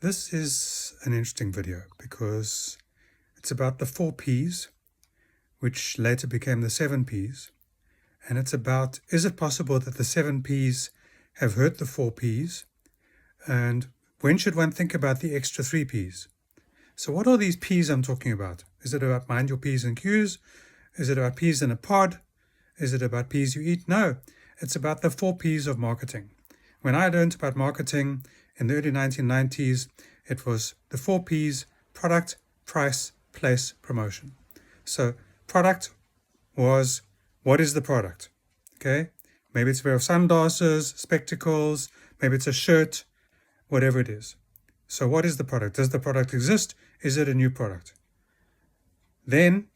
This is an interesting video because it's about the 4 Ps, which later became the 7 Ps. And it's about, is it possible that the 7 Ps have hurt the 4 Ps? And when should one think about the extra 3 Ps? So what are these Ps I'm talking about? Is it about mind your Ps and Qs? Is it about Ps in a pod? Is it about Ps you eat? No, it's about the 4 Ps of marketing. When I learned about marketing in the early 1990s, it was the 4 Ps: product, price, place, promotion. So product was, what is the product? Okay, maybe it's a pair of sunglasses, spectacles, maybe it's a shirt, whatever it is. So what is the product? Does the product exist? Is it a new product? Then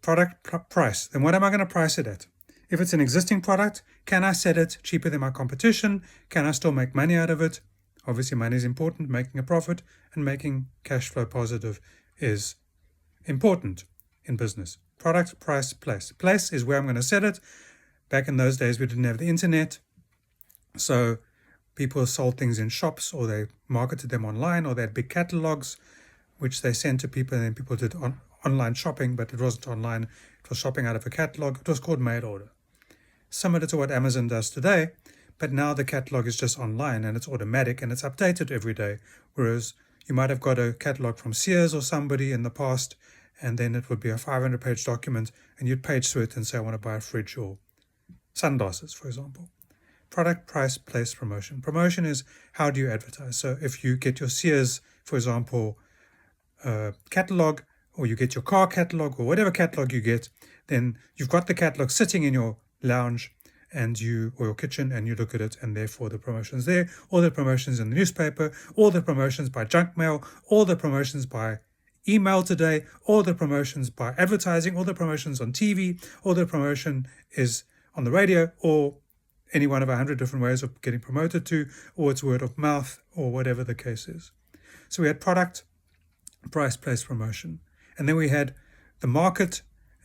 product price. Then what am I going to price it at? If it's an existing product, can I sell it cheaper than my competition? Can I still make money out of it? Obviously, money is important. Making a profit and making cash flow positive is important in business. Product, price, place. Place is where I'm going to sell it. Back in those days, we didn't have the internet. So people sold things in shops, or they marketed them online, or they had big catalogs, which they sent to people, and then people did online shopping, but it wasn't online. It was shopping out of a catalog. It was called mail order. Similar to what Amazon does today, but now the catalog is just online and it's automatic and it's updated every day. Whereas you might have got a catalog from Sears or somebody in the past, and then it would be a 500-page document, and you'd page through it and say, I want to buy a fridge or sunglasses, for example. Product, price, place, promotion. Promotion is, how do you advertise? So if you get your Sears, for example, catalog, or you get your car catalog, or whatever catalog you get, then you've got the catalog sitting in your lounge or your kitchen, and you look at it, and therefore the promotions there, all the promotions in the newspaper, all the promotions by junk mail, all the promotions by email today, all the promotions by advertising, all the promotions on TV, all the promotion is on the radio, or any one of 100 different ways of getting promoted to, or it's word of mouth, or whatever the case is. So we had product, price, place, promotion. And then we had the market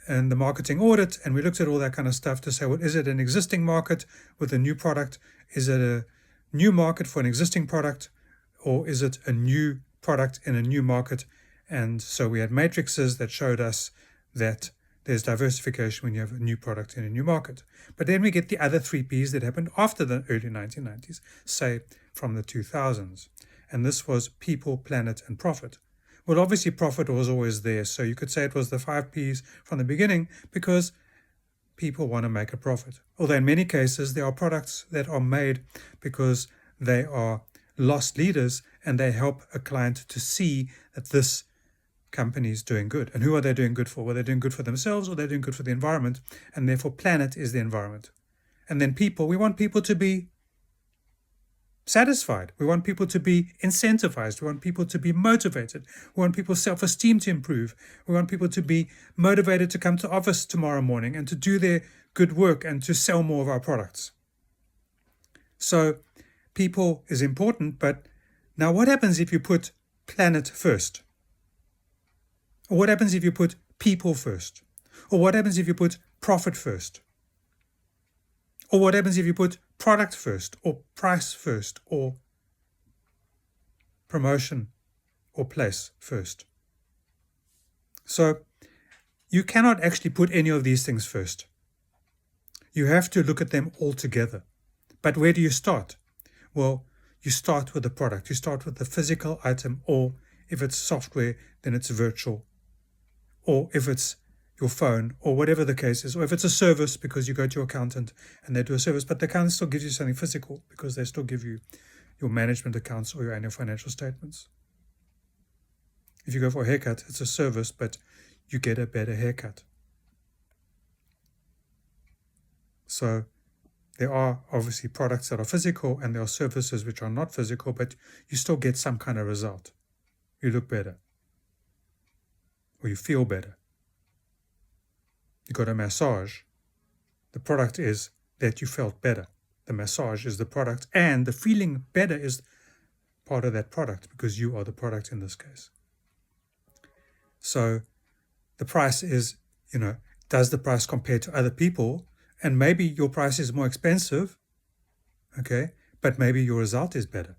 and the marketing audit, and we looked at all that kind of stuff to say, well, is it an existing market with a new product? Is it a new market for an existing product? Or is it a new product in a new market? And so we had matrices that showed us that there's diversification when you have a new product in a new market. But then we get the other 3 Ps that happened after the early 1990s, say from the 2000s. And this was people, planet, and profit. Well, obviously profit was always there. So you could say it was the 5 Ps from the beginning, because people want to make a profit. Although in many cases, there are products that are made because they are lost leaders, and they help a client to see that this company is doing good. And who are they doing good for? Well, they're doing good for themselves, or they're doing good for the environment. And therefore planet is the environment. And then people, we want people to be satisfied. We want people to be incentivized. We want people to be motivated. We want people's self-esteem to improve. We want people to be motivated to come to office tomorrow morning and to do their good work and to sell more of our products. So people is important, but now what happens if you put planet first? Or what happens if you put people first? Or what happens if you put profit first? Or what happens if you put product first, or price first, or promotion or place first? So you cannot actually put any of these things first. You have to look at them all together. But where do you start? Well, you start with the product. You start with the physical item, or if it's software, then it's virtual. Or if it's your phone, or whatever the case is, or if it's a service because you go to your accountant and they do a service, but the accountant still gives you something physical because they still give you your management accounts or your annual financial statements. If you go for a haircut, it's a service, but you get a better haircut. So there are obviously products that are physical, and there are services which are not physical, but you still get some kind of result. You look better, or you feel better. You got a massage. The product is that you felt better. The massage is the product, and the feeling better is part of that product, because you are the product in this case. So the price is, does the price compare to other people? And maybe your price is more expensive, okay, but maybe your result is better.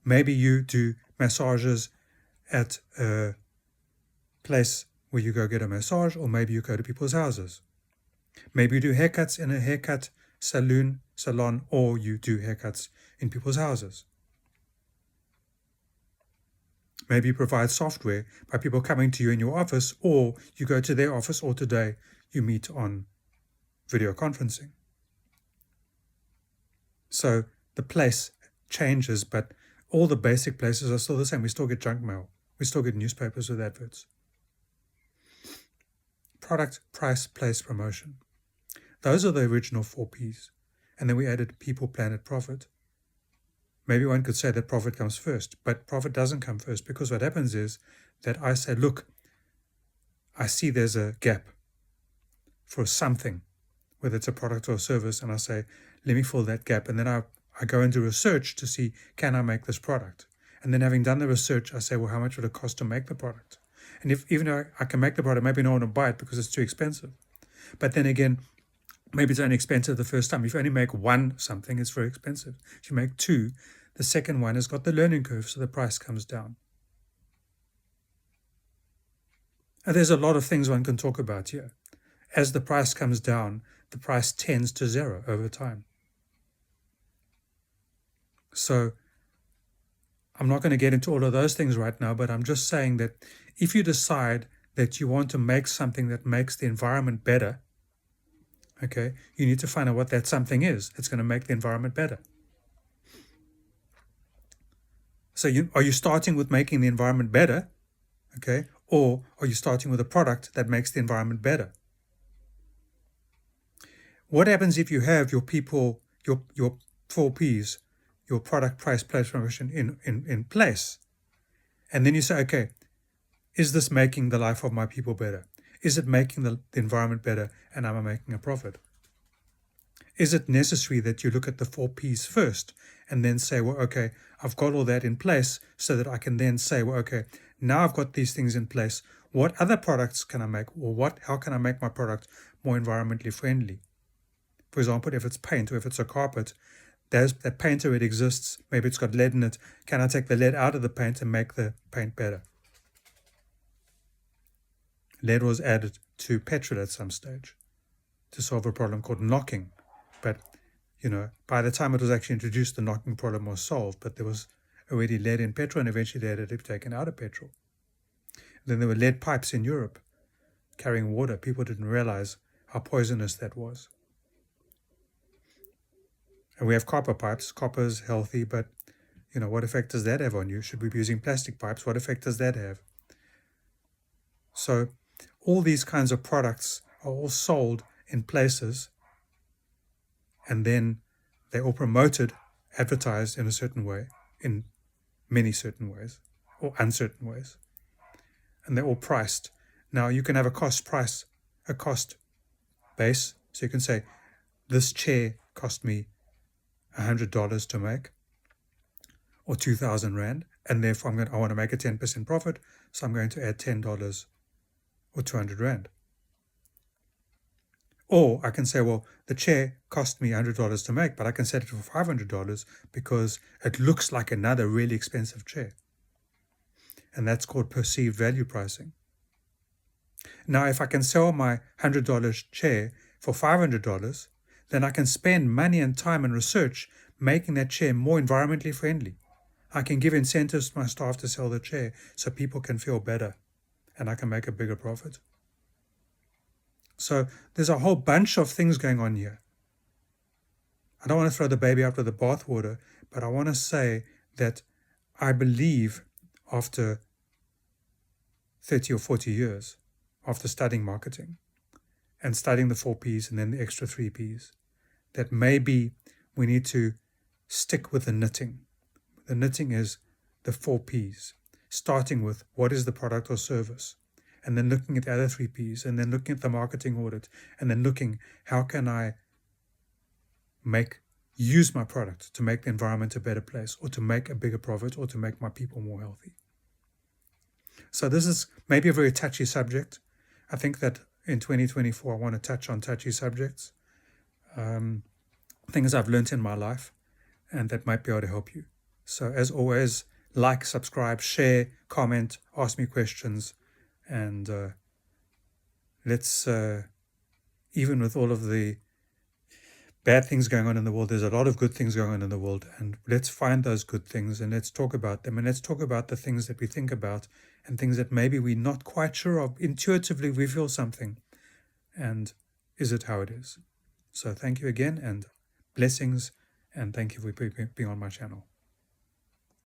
Maybe you do massages at a place where you go get a massage, or maybe you go to people's houses. Maybe you do haircuts in a haircut salon, or you do haircuts in people's houses. Maybe you provide software by people coming to you in your office, or you go to their office, or today you meet on video conferencing. So the place changes, but all the basic places are still the same. We still get junk mail. We still get newspapers with adverts. Product, price, place, promotion. Those are the original 4 Ps. And then we added people, planet, profit. Maybe one could say that profit comes first, but profit doesn't come first, because what happens is that I say, look, I see there's a gap for something, whether it's a product or a service, and I say, let me fill that gap. And then I go into research to see, can I make this product? And then having done the research, I say, well, how much would it cost to make the product? And even though I can make the product, maybe no one will buy it because it's too expensive. But then again, maybe it's only expensive the first time. If you only make one something, it's very expensive. If you make 2, the second one has got the learning curve, so the price comes down. And there's a lot of things one can talk about here. As the price comes down, the price tends to 0 over time. So I'm not going to get into all of those things right now, but I'm just saying that if you decide that you want to make something that makes the environment better, okay, you need to find out what that something is that's going to make the environment better. So are you starting with making the environment better, okay, or are you starting with a product that makes the environment better? What happens if you have your people, your 4 Ps, your product, price, place, promotion in place, and then you say, okay, is this making the life of my people better? Is it making the environment better, and am I making a profit? Is it necessary that you look at the 4 Ps first and then say, well, okay, I've got all that in place so that I can then say, well, okay, now I've got these things in place. What other products can I make, or how can I make my product more environmentally friendly? For example, if it's paint or if it's a carpet, that paint already exists. Maybe it's got lead in it. Can I take the lead out of the paint and make the paint better? Lead was added to petrol at some stage to solve a problem called knocking. But, by the time it was actually introduced, the knocking problem was solved. But there was already lead in petrol, and eventually they had it taken out of petrol. Then there were lead pipes in Europe carrying water. People didn't realize how poisonous that was. And we have copper pipes. Copper is healthy, but, what effect does that have on you? Should we be using plastic pipes? What effect does that have? So all these kinds of products are all sold in places, and then they're all promoted, advertised in a certain way, in many certain ways, or uncertain ways. And they're all priced. Now you can have a cost base. So you can say, this chair cost me $100 to make, or 2,000 Rand, and therefore I want to make a 10% profit, so I'm going to add $10 or 200 Rand. Or I can say, well, the chair cost me $100 to make, but I can set it for $500 because it looks like another really expensive chair. And that's called perceived value pricing. Now, if I can sell my $100 chair for $500, then I can spend money and time and research making that chair more environmentally friendly. I can give incentives to my staff to sell the chair so people can feel better, and I can make a bigger profit. So there's a whole bunch of things going on here. I don't want to throw the baby out with the bathwater, but I want to say that I believe after 30 or 40 years, after studying marketing and studying the 4 Ps and then the extra 3 Ps, that maybe we need to stick with the knitting. The knitting is the 4 Ps, starting with what is the product or service, and then looking at the other 3 Ps, and then looking at the marketing audit, and then looking how can I use my product to make the environment a better place, or to make a bigger profit, or to make my people more healthy. So this is maybe a very touchy subject. I think that in 2024 I want to touch on touchy subjects, things I've learned in my life, and that might be able to help you. So as always, like, subscribe, share, comment, ask me questions, and let's, even with all of the bad things going on in the world, there's a lot of good things going on in the world, and let's find those good things and let's talk about them, and let's talk about the things that we think about and things that maybe we're not quite sure of. Intuitively, we feel something, and is it how it is? So thank you again, and blessings, and thank you for being on my channel.